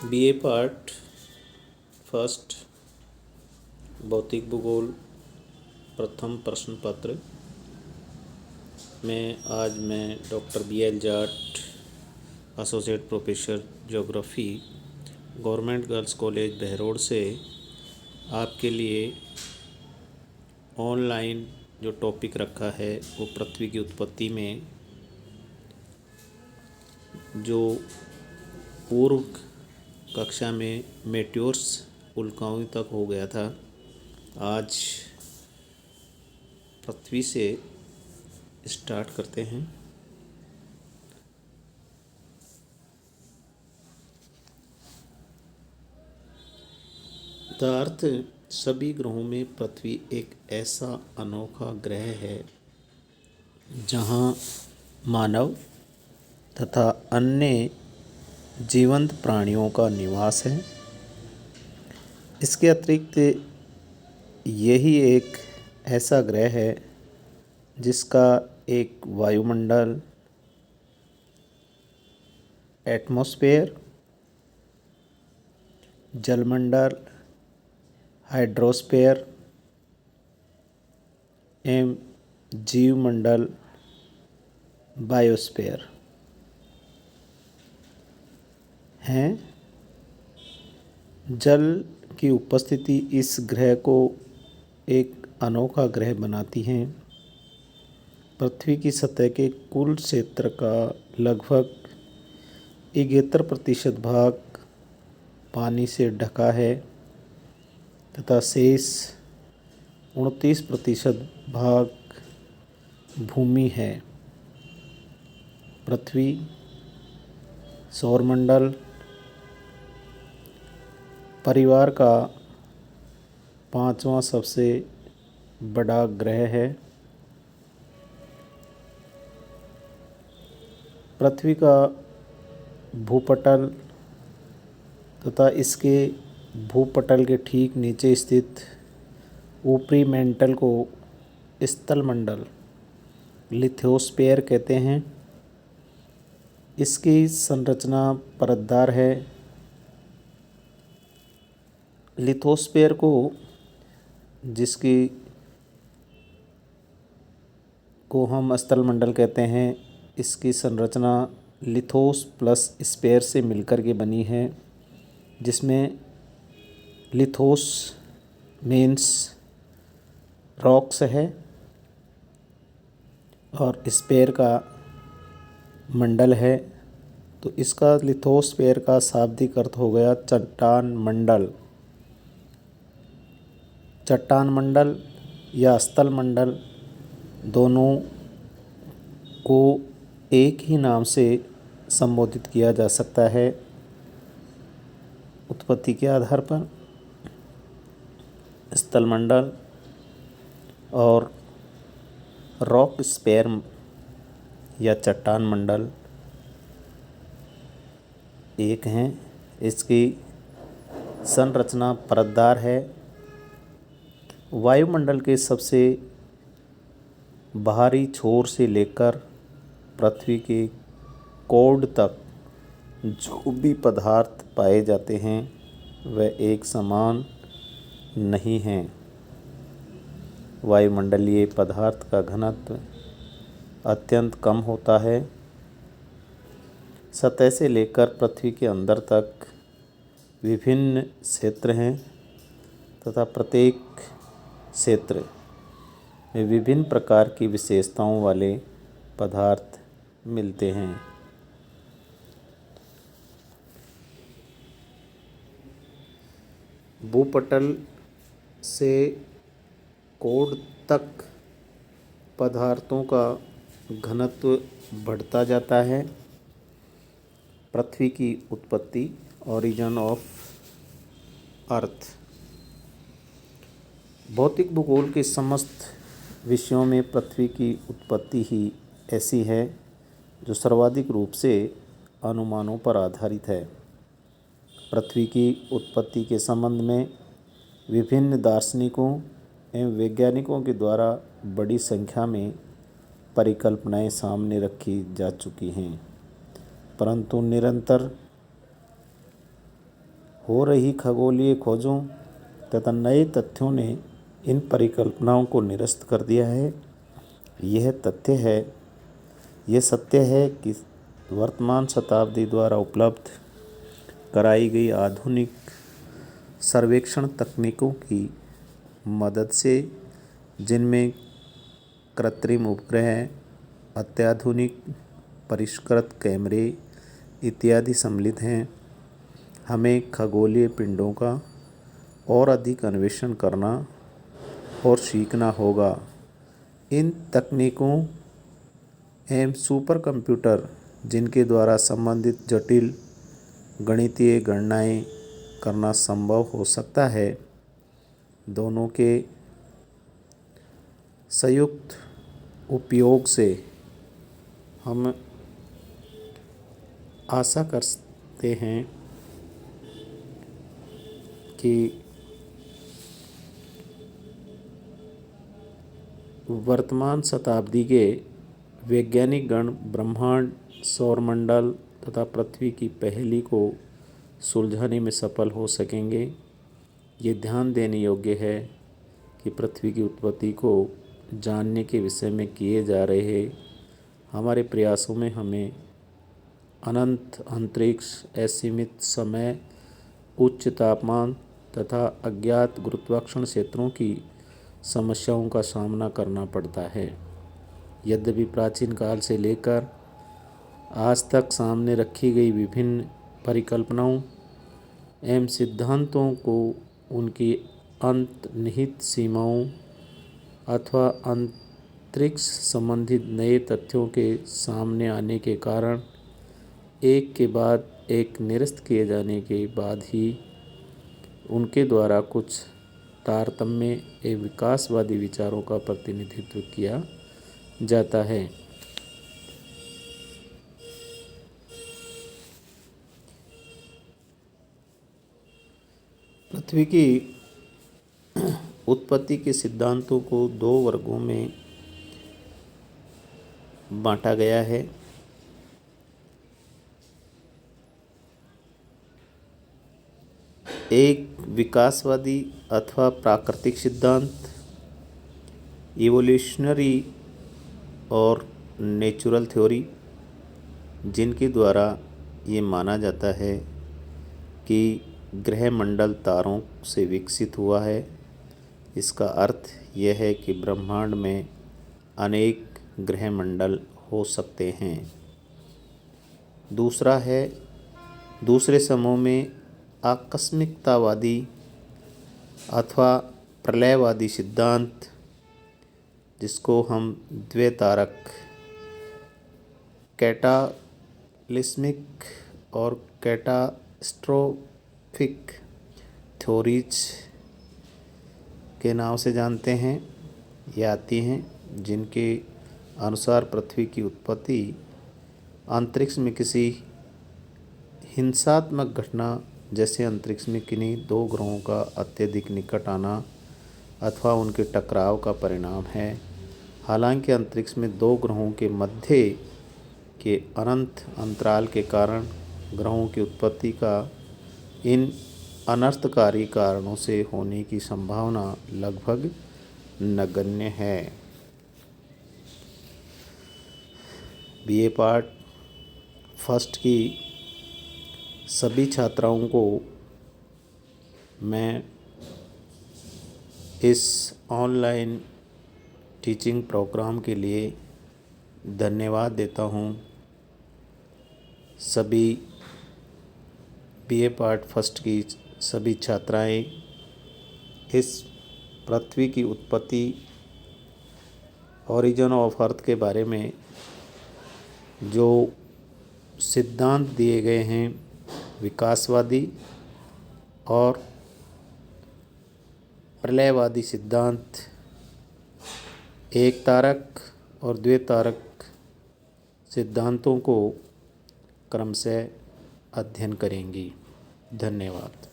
BA part first भौतिक भूगोल प्रथम प्रश्न पत्र में आज मैं doctor BL Jat associate professor geography government girls college Behror से आपके लिए ऑनलाइन जो टॉपिक रखा है वो पृथ्वी की उत्पत्ति में जो पूर्व कक्षा में मेट्योर्स उल्काओं तक हो गया था, आज पृथ्वी से स्टार्ट करते हैं। द अर्थ सभी ग्रहों में पृथ्वी एक ऐसा अनोखा ग्रह है जहां मानव तथा अन्य जीवंत प्राणियों का निवास है। इसके अतिरिक्त यही एक ऐसा ग्रह है जिसका एक वायुमंडल, एटमॉस्फेयर, जलमंडल, हाइड्रोस्फीयर एवं जीवमंडल, बायोस्फीयर हैं। जल की उपस्थिति इस ग्रह को एक अनोखा ग्रह बनाती हैं। पृथ्वी की सतह के कुल क्षेत्र का लगभग 71% भाग पानी से ढका है तथा शेष 29% भाग भूमि है। पृथ्वी सौरमंडल परिवार का 5वां सबसे बड़ा ग्रह है। पृथ्वी का भूपटल तथा इसके भूपटल के ठीक नीचे स्थित ऊपरी मेंटल को स्थलमंडल लिथोस्फीयर कहते हैं। इसकी संरचना परतदार है। लिथोस्फीयर को हम स्थलमंडल कहते हैं। इसकी संरचना लिथोस प्लस स्फीयर से मिलकर के बनी है, जिसमें लिथोस मीन्स रॉक्स है और स्फीयर का मंडल है। तो इसका लिथोस्फीयर का शाब्दिक अर्थ हो गया चट्टान मंडल। चट्टान मंडल या स्थल मंडल दोनों को एक ही नाम से संबोधित किया जा सकता है उत्पत्ति के आधार पर। स्थल मंडल और रॉक स्फीयर या चट्टान मंडल एक हैं। इसकी संरचना परतदार है। वायुमंडल के सबसे बाहरी छोर से लेकर पृथ्वी के कोड तक जो भी पदार्थ पाए जाते हैं वह एक समान नहीं हैं। वायुमंडलीय पदार्थ का घनत्व अत्यंत कम होता है। सतह से लेकर पृथ्वी के अंदर तक विभिन्न क्षेत्र हैं तथा प्रत्येक क्षेत्र में विभिन्न प्रकार की विशेषताओं वाले पदार्थ मिलते हैं। भूपटल से कोड तक पदार्थों का घनत्व बढ़ता जाता है। पृथ्वी की उत्पत्ति, ओरिजिन ऑफ अर्थ। भौतिक भूगोल के समस्त विषयों में पृथ्वी की उत्पत्ति ही ऐसी है जो सर्वाधिक रूप से अनुमानों पर आधारित है। पृथ्वी की उत्पत्ति के संबंध में विभिन्न दार्शनिकों एवं वैज्ञानिकों के द्वारा बड़ी संख्या में परिकल्पनाएं सामने रखी जा चुकी हैं। परंतु निरंतर हो रही खगोलीय खोजों तथा नए तथ्यों ने इन परिकल्पनाओं को निरस्त कर दिया है। यह सत्य है कि वर्तमान शताब्दी द्वारा उपलब्ध कराई गई आधुनिक सर्वेक्षण तकनीकों की मदद से, जिनमें कृत्रिम उपग्रह, अत्याधुनिक परिष्कृत कैमरे इत्यादि सम्मिलित हैं, हमें खगोलीय पिंडों का और अधिक अन्वेषण करना और सीखना होगा। इन तकनीकों एवं सुपर कंप्यूटर जिनके द्वारा संबंधित जटिल गणितीय गणनाएं करना संभव हो सकता है, दोनों के संयुक्त उपयोग से हम आशा करते हैं कि वर्तमान शताब्दी के वैज्ञानिक गण ब्रह्मांड, सौरमंडल तथा पृथ्वी की पहेली को सुलझाने में सफल हो सकेंगे। ये ध्यान देने योग्य है कि पृथ्वी की उत्पत्ति को जानने के विषय में किए जा रहे हमारे प्रयासों में हमें अनंत अंतरिक्ष, असीमित समय, उच्च तापमान तथा अज्ञात गुरुत्वाकर्षण क्षेत्रों की समस्याओं का सामना करना पड़ता है। यद्यपि प्राचीन काल से लेकर आज तक सामने रखी गई विभिन्न परिकल्पनाओं एवं सिद्धांतों को उनकी अंतर्निहित सीमाओं अथवा अंतरिक्ष संबंधित नए तथ्यों के सामने आने के कारण एक के बाद एक निरस्त किए जाने के बाद ही उनके द्वारा कुछ तारतम्य एवं विकासवादी विचारों का प्रतिनिधित्व किया जाता है। पृथ्वी की उत्पत्ति के सिद्धांतों को दो वर्गों में बांटा गया है। एक विकासवादी अथवा प्राकृतिक सिद्धांत, इवोल्यूशनरी और नेचुरल थ्योरी, जिनके द्वारा ये माना जाता है कि ग्रहमंडल तारों से विकसित हुआ है। इसका अर्थ यह है कि ब्रह्मांड में अनेक ग्रहमंडल हो सकते हैं। दूसरे समूह में आकस्मिकतावादी अथवा प्रलयवादी सिद्धांत, जिसको हम द्वैतारक कैटालिस्मिक और कैटास्ट्रोफिक थ्योरीज के नाम से जानते हैं, ये आती हैं, जिनके अनुसार पृथ्वी की उत्पत्ति अंतरिक्ष में किसी हिंसात्मक घटना जैसे अंतरिक्ष में किन्हीं दो ग्रहों का अत्यधिक निकट आना अथवा उनके टकराव का परिणाम है। हालांकि अंतरिक्ष में दो ग्रहों के मध्य के अनंत अंतराल के कारण ग्रहों की उत्पत्ति का इन अनर्थकारी कारणों से होने की संभावना लगभग नगण्य है। बीए पार्ट फर्स्ट की सभी छात्राओं को मैं इस ऑनलाइन टीचिंग प्रोग्राम के लिए धन्यवाद देता हूँ। सभी बीए पार्ट फर्स्ट की सभी छात्राएं इस पृथ्वी की उत्पत्ति, ओरिजिन ऑफ अर्थ के बारे में जो सिद्धांत दिए गए हैं, विकासवादी और प्रलयवादी सिद्धांत, एक तारक और द्वितारक सिद्धांतों को क्रमशः अध्ययन करेंगी। धन्यवाद।